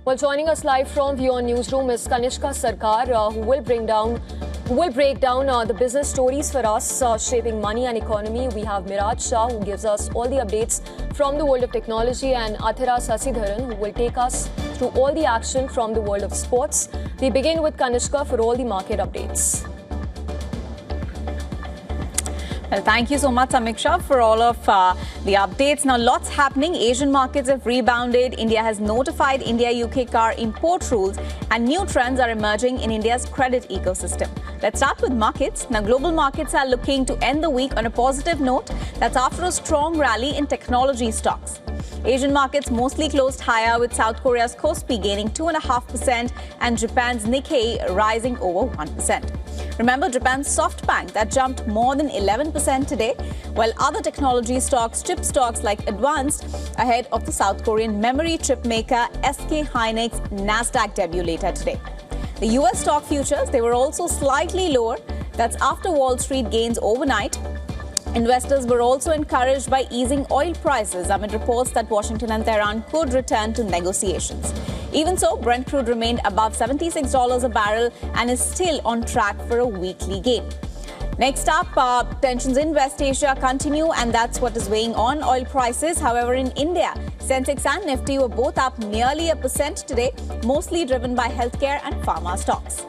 Well, joining us live from WION Newsroom is Kanishka Sarkar, who will break down the business stories for us shaping money and economy. We have Miraj Shah, who gives us all the updates from the world of technology, and Athira Sasidharan, who will take us through all the action from the world of sports. We begin with Kanishka for all the market updates. Well, thank you so much, Samiksha, for all of the updates. Now, lots happening. Asian markets have rebounded. India has notified India-UK car import rules, and new trends are emerging in India's credit ecosystem. Let's start with markets. Now, global markets are looking to end the week on a positive note. That's after a strong rally in technology stocks. Asian markets mostly closed higher, with South Korea's Kospi gaining 2.5% and Japan's Nikkei rising over 1%. Remember Japan's SoftBank that jumped more than 11% today, while other technology stocks, chip stocks like advanced ahead of the South Korean memory chip maker SK Hynix Nasdaq debut later today. The US stock futures, they were also slightly lower. That's after Wall Street gains overnight. Investors were also encouraged by easing oil prices amid reports that Washington and Tehran could return to negotiations. Even so, Brent crude remained above $76 a barrel and is still on track for a weekly gain. Next up, tensions in West Asia continue, and that's what is weighing on oil prices. However, in India, Sensex and Nifty were both up nearly 1% today, mostly driven by healthcare and pharma stocks.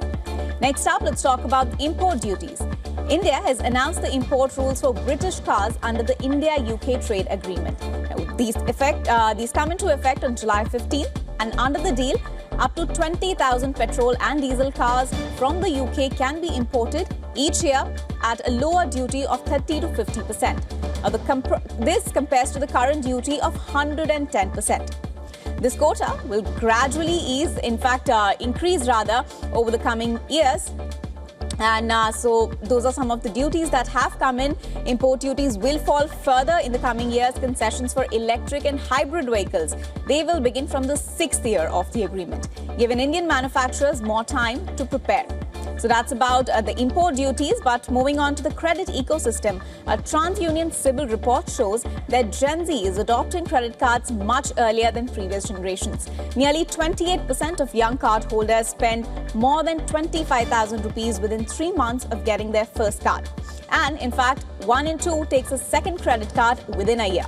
Next up, let's talk about import duties. India has announced the import rules for British cars under the India-UK trade agreement. Now, these come into effect on July 15th, and under the deal, up to 20,000 petrol and diesel cars from the UK can be imported each year at a lower duty of 30 to 50%. This compares to the current duty of 110%. This quota will gradually increase over the coming years. And so those are some of the duties that have come in. Import duties will fall further in the coming years. Concessions for electric and hybrid vehicles, they will begin from the 6th year of the agreement, giving Indian manufacturers more time to prepare. So that's about the import duties. But moving on to the credit ecosystem, a TransUnion CIBIL report shows that Gen Z is adopting credit cards much earlier than previous generations. Nearly 28% of young card holders spend more than 25,000 rupees within 3 months of getting their first card. And in fact, 1 in 2 takes a second credit card within a year.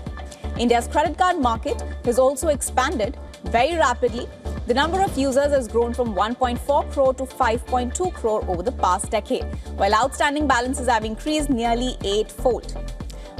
India's credit card market has also expanded very rapidly. The number of users has grown from 1.4 crore to 5.2 crore over the past decade, while outstanding balances have increased nearly 8-fold.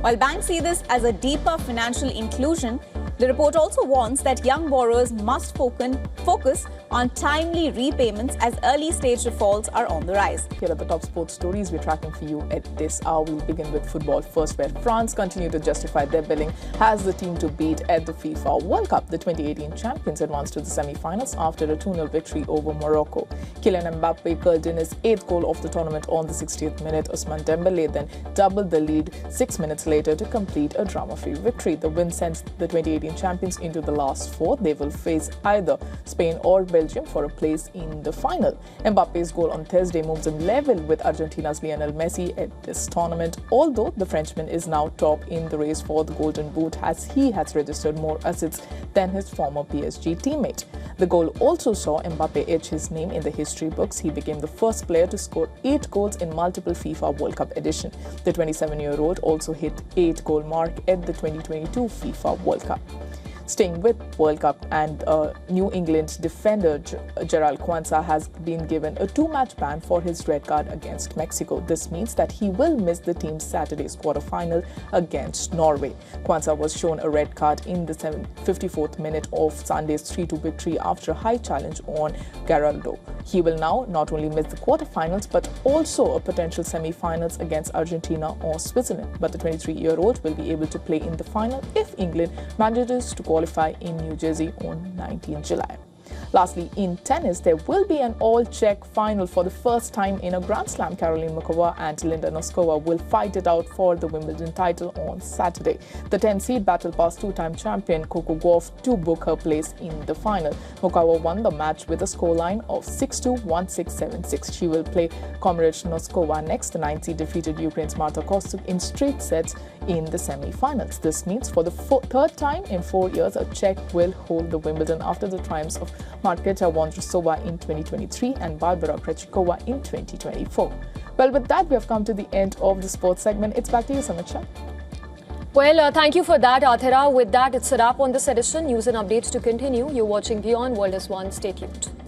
While banks see this as a deeper financial inclusion, the report also warns that young borrowers must focus on timely repayments as early-stage defaults are on the rise. Here are the top sports stories we're tracking for you at this hour. We'll begin with football first, where France continue to justify their billing as the team to beat at the FIFA World Cup. The 2018 champions advanced to the semi-finals after a 2-0 victory over Morocco. Kylian Mbappe curled in his 8th goal of the tournament on the 60th minute. Ousmane Dembele then doubled the lead 6 minutes later to complete a drama-free victory. The win sends the 2018 champions into the last 4. They will face either Spain or Belgium for a place in the final. Mbappe's goal on Thursday moves him level with Argentina's Lionel Messi at this tournament, although the Frenchman is now top in the race for the Golden Boot as he has registered more assists than his former PSG teammate. The goal also saw Mbappe etch his name in the history books. He became the first player to score 8 goals in multiple FIFA World Cup edition. The 27-year-old also hit 8-goal mark at the 2022 FIFA World Cup. Staying with World Cup, and New England defender Gerald Kwanzaa has been given a 2-match ban for his red card against Mexico. This means that he will miss the team's Saturday's quarterfinal against Norway. Kwanzaa was shown a red card in the 54th minute of Sunday's 3-2 victory after a high challenge on Garaldo. He will now not only miss the quarterfinals but also a potential semi-finals against Argentina or Switzerland. But the 23-year-old will be able to play in the final if England manages to qualify in New Jersey on 19 July. Lastly, in tennis, there will be an all-Czech final for the first time in a Grand Slam. Caroline Muchova and Linda Noskova will fight it out for the Wimbledon title on Saturday. The 10-seed battle past 2-time champion Coco Gauff to book her place in the final. Muchova won the match with a scoreline of 6-2, 1-6, 7-6. She will play comrade Noskova next. The 9th-seed defeated Ukraine's Marta Kostyuk in straight sets in the semi-finals. This means for the third time in 4 years, a Czech will hold the Wimbledon after the triumphs of Marketa Vondrousova in 2023 and Barbara Krejcikova in 2024. Well, with that, we have come to the end of the sports segment. It's back to you, Samiksha. Well, thank you for that, Athira. With that, it's a wrap on this edition. News and updates to continue. You're watching WION World is One. Stay tuned.